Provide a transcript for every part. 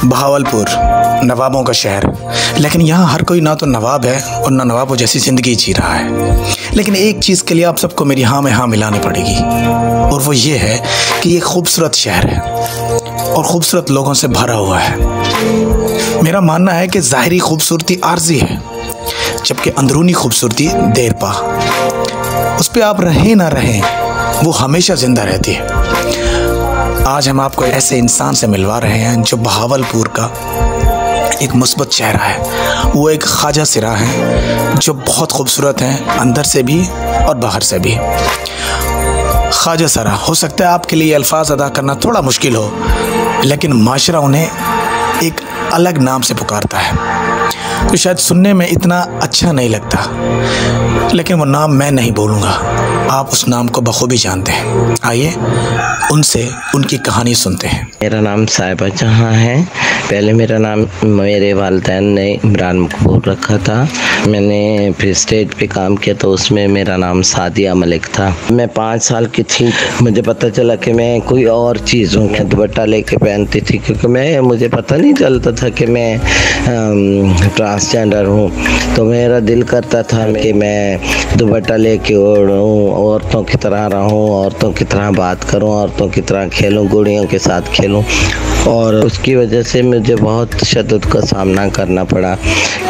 बहावलपुर नवाबों का शहर, लेकिन यहाँ हर कोई ना तो नवाब है और ना नवाबों जैसी ज़िंदगी जी रहा है। लेकिन एक चीज़ के लिए आप सबको मेरी हाँ में हाँ मिलानी पड़ेगी, और वो ये है कि ये खूबसूरत शहर है और खूबसूरत लोगों से भरा हुआ है। मेरा मानना है कि ज़ाहिरी खूबसूरती आर्जी है, जबकि अंदरूनी खूबसूरती देर पा। उस पर आप रहें ना रहें, वो हमेशा ज़िंदा रहती है। आज हम आपको ऐसे इंसान से मिलवा रहे हैं जो बहावलपुर का एक मुस्बत चेहरा है। वो एक ख्वाजा सिरा है जो बहुत खूबसूरत हैं, अंदर से भी और बाहर से भी। ख्वाजा सिरा, हो सकता है आपके लिए अल्फाज अदा करना थोड़ा मुश्किल हो, लेकिन माशरा उन्हें एक अलग नाम से पुकारता है तो शायद सुनने में इतना अच्छा नहीं लगता, लेकिन वो नाम मैं नहीं बोलूँगा, आप उस नाम को बखूबी जानते हैं। आइए उनसे उनकी कहानी सुनते हैं। मेरा नाम साहिबा जहाँ है। पहले मेरा नाम मेरे वालिदैन ने इमरान मकबूल रखा था। मैंने फिर स्टेज पे काम किया तो उसमें मेरा नाम सादिया मलिक था। मैं 5 साल की थी, मुझे पता चला कि मैं कोई और चीज़ हूँ। मैं दुपट्टा लेके पहनती थी क्योंकि मुझे पता नहीं चलता था कि मैं ट्रांसजेंडर हूँ। तो मेरा दिल करता था कि मैं दुपट्टा लेके ओढ़ूँ, औरतों की तरह रहूँ, औरतों की तरह बात करूँ, औरतों की तरह खेलूँ, गुड़ियों के साथ खेलूँ। और उसकी वजह से मुझे बहुत तशद्दुद का सामना करना पड़ा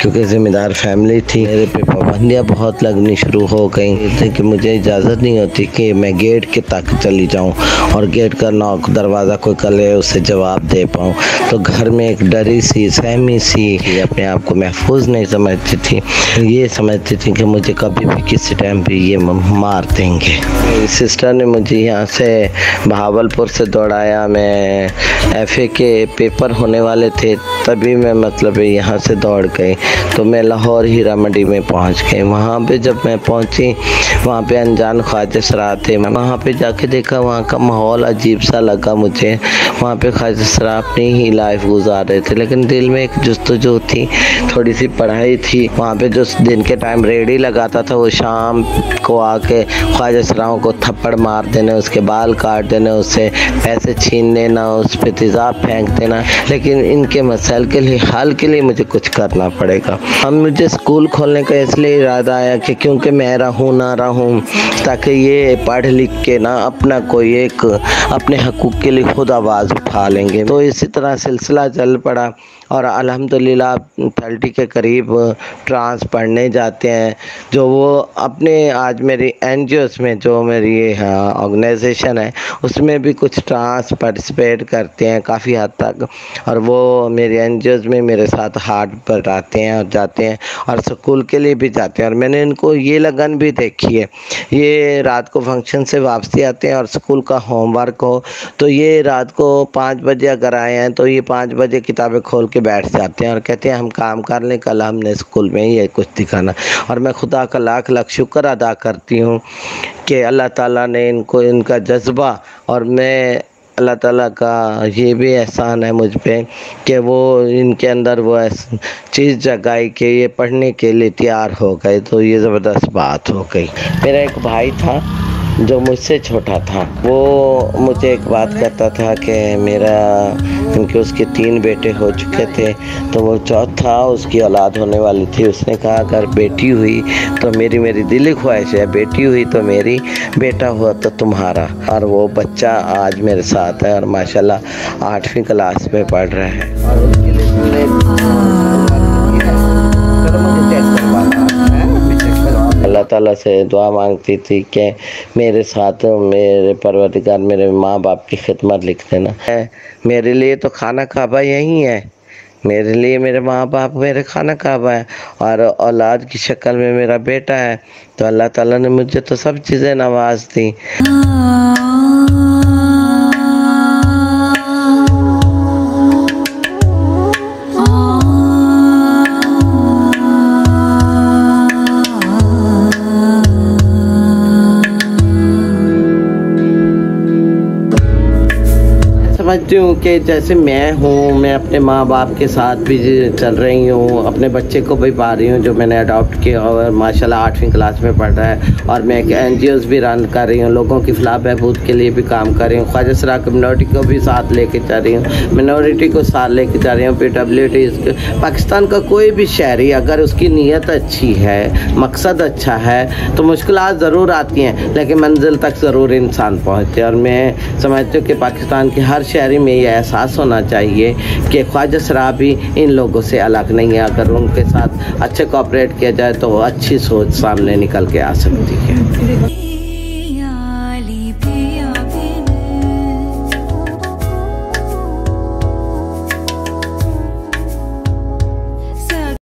क्योंकि ज़िम्मेदार फैमिली थी। मेरे पे पाबंदियाँ बहुत लगनी शुरू हो गई थी कि मुझे इजाज़त नहीं होती कि मैं गेट के तक चली जाऊं और गेट का नॉक दरवाज़ा कोई कर ले उसे जवाब दे पाऊं। तो घर में एक डरी सी सहमी सी अपने आप को महफूज नहीं समझती थी। ये समझती थी कि मुझे कभी भी किसी टाइम भी ये मार देंगे। मेरी सिस्टर ने मुझे यहाँ से बहावलपुर से दौड़ाया। मैं FA के पेपर होने वाले थे तभी मैं मतलब यहाँ से दौड़ गई। तो मैं लाहौर हीरा मंडी में पहुँच गई। वहाँ पे जब मैं पहुँची, वहाँ पे अनजान ख्वाजा सिरा थे। वहाँ पे जाके देखा, वहाँ का माहौल अजीब सा लगा मुझे। वहाँ पे ख्वाजा सिरा अपनी ही लाइफ गुजार रहे थे, लेकिन दिल में एक जुस्तजू थी, थोड़ी सी पढ़ाई थी। वहाँ पे जो दिन के टाइम रेडी लगाता था वो शाम को आके ख्वाजा सिराओं को थप्पड़ मार देने, उसके बाल काट देने, उससे पैसे छीन लेना, उस पर तेज़ाब फेंक देना। लेकिन इनके मसाइल के लिए हल के लिए मुझे कुछ करना पड़ेगा। अब मुझे स्कूल खोलने का इसलिए इरादा आया कि क्योंकि मैं रहूँ ना रहूँ, ताकि ये पढ़ लिख के ना अपना कोई एक अपने हकूक़ के लिए खुद आवाज़ उठा लेंगे। तो इसी तरह सिलसिला चल पड़ा और अल्हम्दुलिल्लाह 30 के करीब ट्रांस पढ़ने जाते हैं। जो वो अपने आज मेरी NGOs में जो मेरी ऑर्गेनाइजेशन है उसमें भी कुछ ट्रांस पार्टिसिपेट करते हैं काफ़ी हद तक, और वो मेरी NGOs में मेरे साथ हाथ बढ़ाते हैं और जाते हैं और स्कूल के लिए भी जाते हैं। और मैंने इनको ये लगन भी देखी है, ये रात को फंक्शन से वापसी आते हैं और स्कूल का होमवर्क हो तो ये रात को 5 बजे अगर आए हैं तो ये 5 बजे किताबें खोल के बैठ जाते हैं और कहते हैं हम काम कर लें, कल हमने स्कूल में ये कुछ दिखाना। और मैं खुदा का लाख लाख शुक्र अदा करती हूँ कि अल्लाह ताला ने इनको इनका जज्बा, और मैं अल्लाह ताला का ये भी एहसान है मुझ पे कि वो इनके अंदर वो चीज़ जगाई कि ये पढ़ने के लिए तैयार हो गए। तो ये ज़बरदस्त बात हो गई। मेरा एक भाई था जो मुझसे छोटा था, वो मुझे एक बात कहता था कि मेरा क्योंकि उसके 3 बेटे हो चुके थे तो वो चौथा उसकी औलाद होने वाली थी। उसने कहा अगर बेटी हुई तो मेरी दिली ख्वाहिश है, बेटी हुई तो मेरी, बेटा हुआ तो तुम्हारा। और वो बच्चा आज मेरे साथ है और माशाल्लाह 8वीं क्लास में पढ़ रहा है। और उसके लिए अल्लाह ताला से दुआ मांगती थी कि मेरे साथ मेरे परवरदिगार मेरे माँ बाप की खिदमत लिख देना है। मेरे लिए तो खाना काबा यही है, मेरे लिए मेरे माँ बाप मेरे खाना काबा है, और औलाद की शक्ल में मेरा बेटा है। तो अल्लाह ताला ने मुझे तो सब चीज़ें नवाज दी। समझ समझती हूँ कि जैसे मैं हूँ, मैं अपने माँ बाप के साथ भी चल रही हूँ, अपने बच्चे को भी पा रही हूँ जो मैंने अडॉप्ट किया और माशाल्लाह 8वीं क्लास में पढ़ रहा है। और मैं एक NGOs भी रन कर रही हूँ, लोगों की फलाह बहबूद के लिए भी काम कर रही हूँ। ख्वाजा सरा कम्युनिटी को भी साथ लेके जा रही हूँ, मिनॉरिटी को साथ लेके जा रही हूँ, PWD। पाकिस्तान का कोई भी शहरी अगर उसकी नीयत अच्छी है, मकसद अच्छा है, तो मुश्किलात ज़रूर आती हैं लेकिन मंजिल तक ज़रूर इंसान पहुँचते। और मैं समझती हूँ कि पाकिस्तान के हर शहरी में ये एहसास होना चाहिए कि ख्वाजा सरा भी इन लोगों से अलग नहीं है। अगर उनके साथ अच्छे कोऑपरेट किया जाए तो अच्छी सोच सामने निकल के आ सकती है।